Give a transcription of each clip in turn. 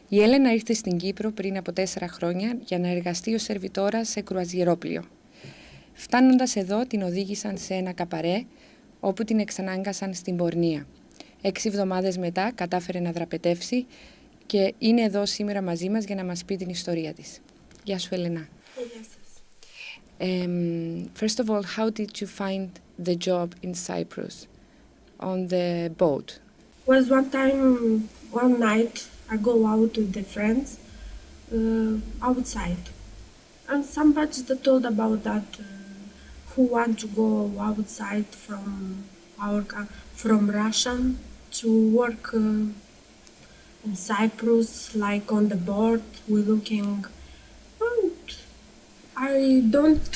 Η Έλενα ήρθε στην Κύπρο πριν από 4 χρόνια για να εργαστεί ως σερβιτόρα σε κρουαζιερόπλοιο. Φτάνοντας εδώ την οδήγησαν σε ένα καμπαρέ, όπου την εξανάγκασαν στην πορνεία. 6 εβδομάδες μετά κατάφερε να δραπετεύσει και είναι εδώ σήμερα μαζί μας για να μας πει την ιστορία της. Γεια σου, Έλενα. First of all, how did you find the job in Cyprus on the boat? Was one night I go out with the friends outside, and somebody told about that who want to go outside from Russia to work in Cyprus, like on the board. We're looking, and I don't.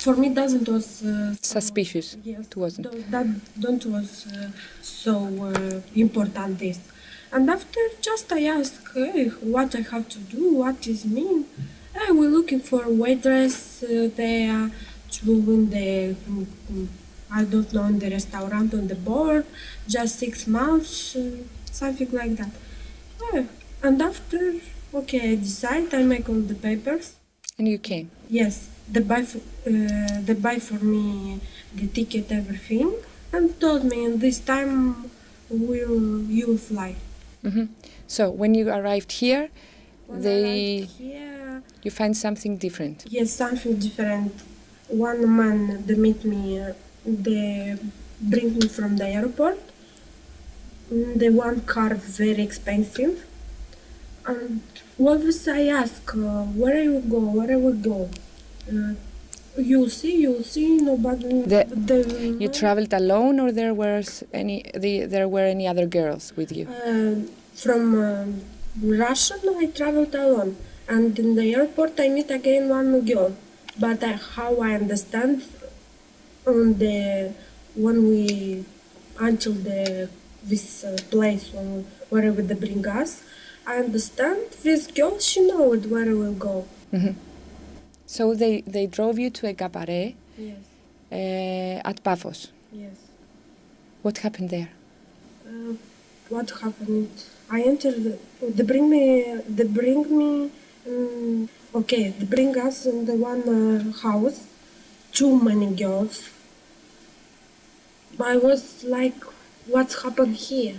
For me, doesn't was Suspicious. Yes, It wasn't. That don't was so important this. And after just I ask, hey, what I have to do, what is mean? Hey, we're looking for a waitress there to in the I don't know, in the restaurant on the board, just 6 months, something like that. And after, okay, I decide, I make all the papers. And you came? Yes, they buy for me the ticket, everything, and told me this time you'll fly. Mm-hmm. So when you arrived here, Here, you find something different. yes, something different. One man, they meet me, they bring me from the airport. The one car very expensive. And always I ask, where I will go, where I will go. You'll see, nobody. You traveled alone, or there were any other girls with you? From Russia, I traveled alone. And in the airport, I meet again one girl. But how I understand, when we until this place wherever they bring us, I understand this girl, she knows where I will go. Mm-hmm. So they drove you to a cabaret. Yes. At Paphos. Yes. What happened there? What happened? I entered. They bring us in the one house. Too many girls. I was like, what's happened here?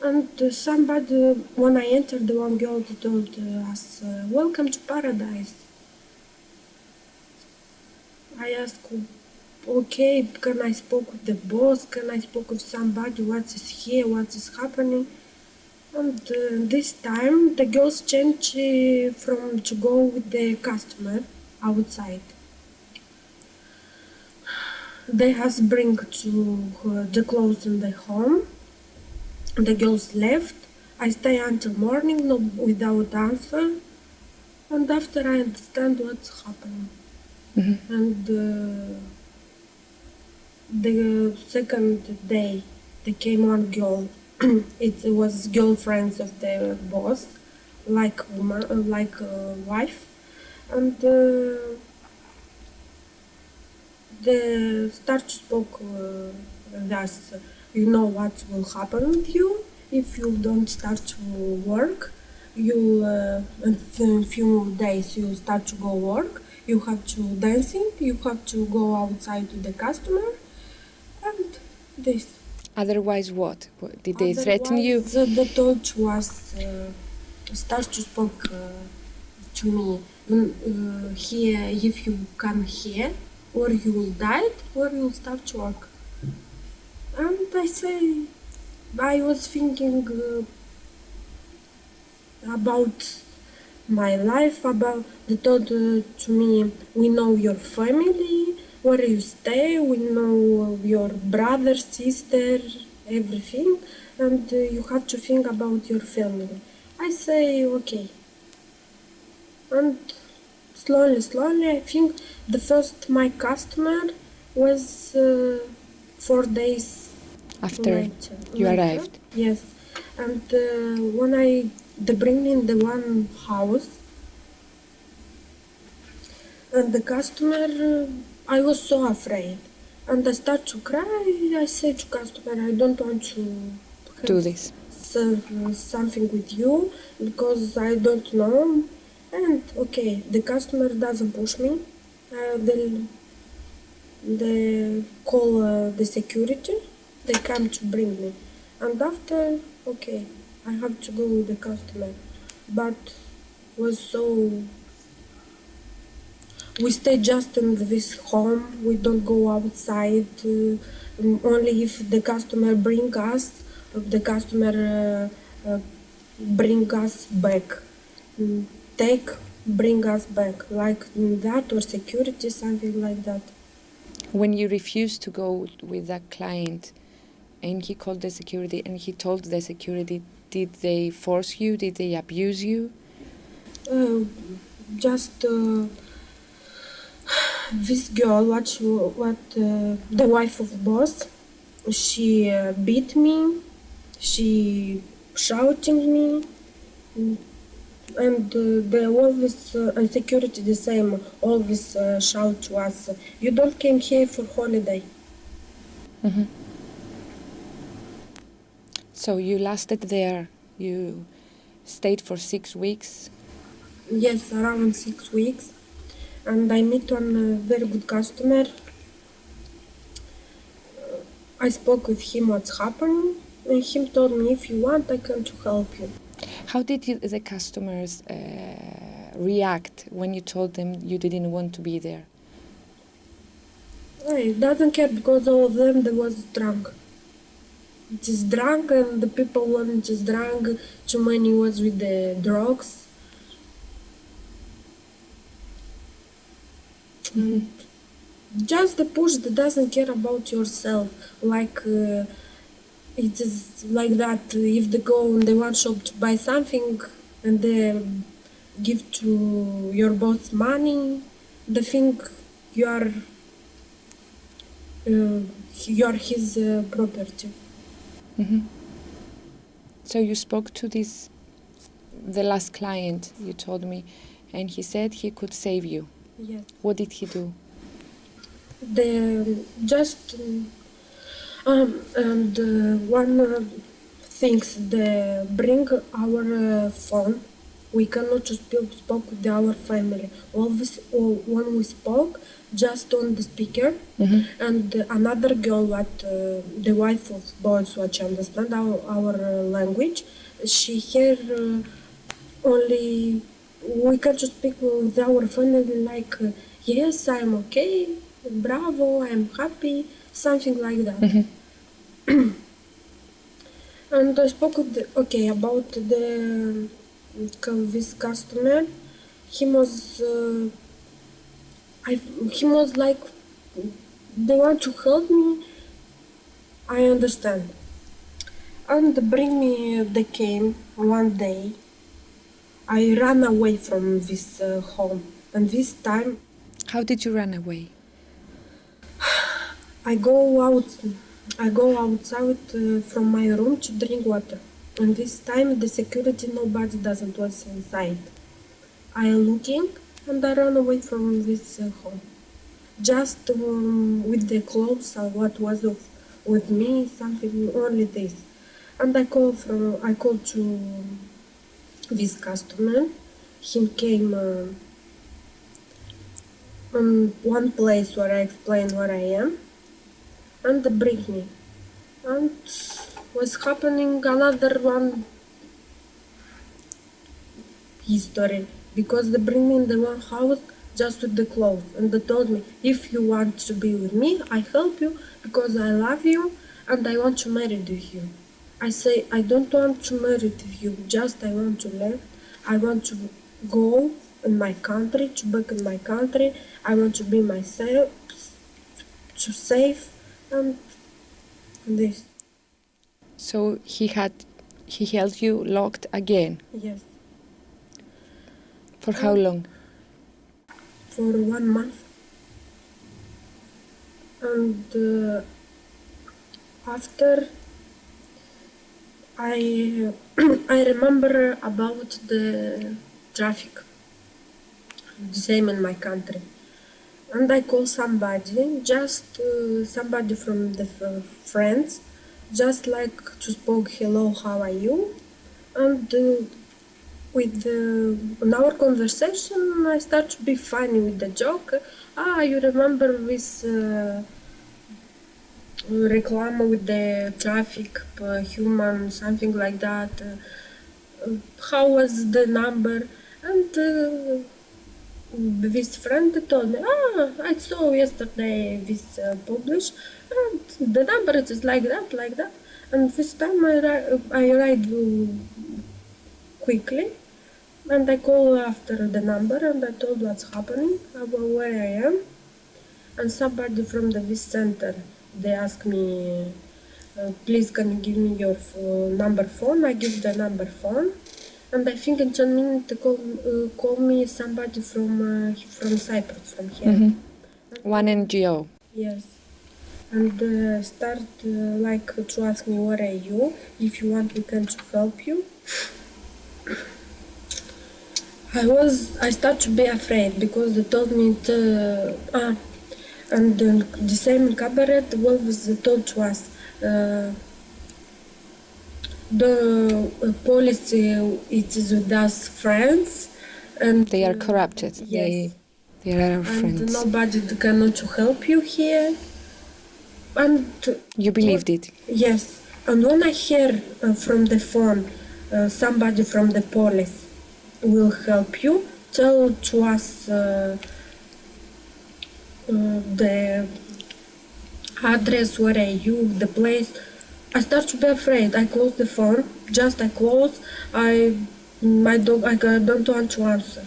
And somebody, when I entered, the one girl told us, welcome to paradise. I asked, okay, can I speak with the boss? Can I speak with somebody? What is here? What is happening? And this time, the girls change to go with the customer outside. They has bring to the clothes in the home. The girls left. I stay until morning, no, without answer. And after I understand what's happening. Mm-hmm. And the second day, there came one girl. It was girlfriends of the boss, like woman, like wife, and they start to speak that you know what will happen with you if you don't start to work. You in few days you start to go work. You have to dancing. You have to go outside to the customer, and this. Otherwise, what? Did they threaten you? The thought was start to speak to me here. If you come here, or you will die, or you will start to work. And I say, I was thinking about my life, about the thought to me. We know your family. Where you stay, we know your brother, sister, everything, and you have to think about your family. I say, okay. And slowly, I think the first my customer was 4 days After you arrived? Yes. And when they bring me in the one house, and the customer, I was so afraid, and I start to cry. I said to customer, I don't want to Do this. something with you because I don't know. And okay, the customer doesn't push me. They call the security. They come to bring me. And after, okay, I have to go with the customer. But was so... We stay just in this home. We don't go outside. Only if the customer bring us, bring us back. Bring us back, like that, or security, something like that. When you refused to go with that client and he called the security and he told the security, did they force you? Did they abuse you? This girl, the wife of boss, she beat me, she shouting me, and they always, security the same, always shout to us, you don't came here for holiday. Mm-hmm. So you lasted there, you stayed for 6 weeks? Yes, around 6 weeks. And I met one very good customer. I spoke with him what's happening, and he told me, if you want, I can to help you. How did the customers react when you told them you didn't want to be there? I doesn't care because all of them, they was drunk. Just drunk, and the people weren't just drunk, too many was with the drugs. Mm-hmm. Just the push that doesn't care about yourself, like it is like that. If they go in the one shop to buy something and they give to your boss money, they think you are his property. Mm-hmm. So you spoke to the last client you told me, and he said he could save you. Yes. What did he do? One things they bring our phone. We cannot just spoke with our family. Always, when we spoke, just on the speaker. Mm-hmm. And another girl, the wife of boys, which understand our language, she hear only. We can just speak with our family like, yes, I'm okay, bravo, I'm happy, something like that. Mm-hmm. And I spoke with about this customer. He was like, they want to help me. I understand. And they came one day. I ran away from this home, and this time... How did you run away? I go outside from my room to drink water, and this time the security, nobody doesn't was inside. I am looking, and I run away from this home, just with the clothes and what was with me, something only this. And I called to this customer. He came on one place where I explained where I am, and they bring me. And was happening another one history, because they bring me in the one house just with the clothes, and they told me, if you want to be with me, I help you because I love you and I want to marry with you. I say, I don't want to marry with you, just I want to live. I want to go in my country, to back in my country. I want to be myself, to save, and this. So he held you locked again? Yes. For how long? For 1 month. And after I remember about the traffic, the same in my country, and I call somebody, just somebody from the friends. just like to spoke hello, how are you? And in our conversation, I start to be funny with the joke. You remember this reclame with the traffic, human, something like that. How was the number? And this friend told me, I saw yesterday this published, and the number is like that. And this time I write quickly, and I call after the number, and I told what's happening, about where I am. And somebody from the this center, they ask me, please can you give me your number phone? I give the number phone. And I think in 10 minutes they call me somebody from Cyprus, from here. Mm-hmm. One NGO. Yes. And start like to ask me where are you? If you want, we can help you. I start to be afraid because they told me and the same in Cabaret, the wolf was told to us. The policy it is with us friends, and they are corrupted. Yes. They are our friends. And nobody cannot help you here. And you believed it? Yes. And when I hear from the phone somebody from the police will help you, tell to us the address, where are you, the place. I start to be afraid. I close the phone. I close. I don't want to answer.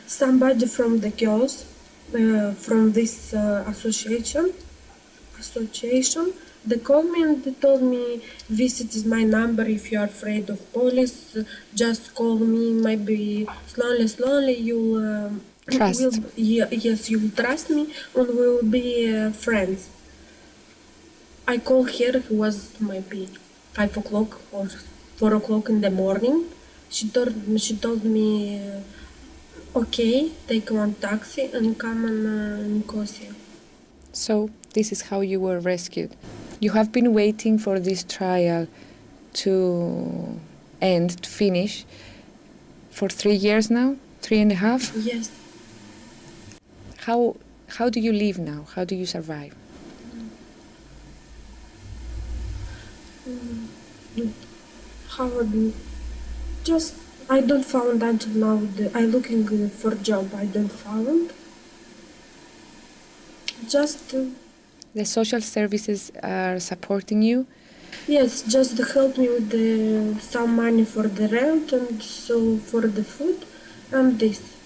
Somebody from the girls, from this association, they called me and they told me, this is my number. If you are afraid of police, just call me. Maybe slowly you'll trust. Yes, you will trust me, and we will be friends. I called her, it was maybe 5 o'clock or 4 o'clock in the morning. She told me, okay, take one taxi and come in Nicosia. So this is how you were rescued. You have been waiting for this trial to end, to finish, for 3 years now? 3.5? Yes. How do you live now? How do you survive? How just I don't found until now. I looking for job. I don't found. Just the social services are supporting you. Yes, just help me with some money for the rent and so for the food and this.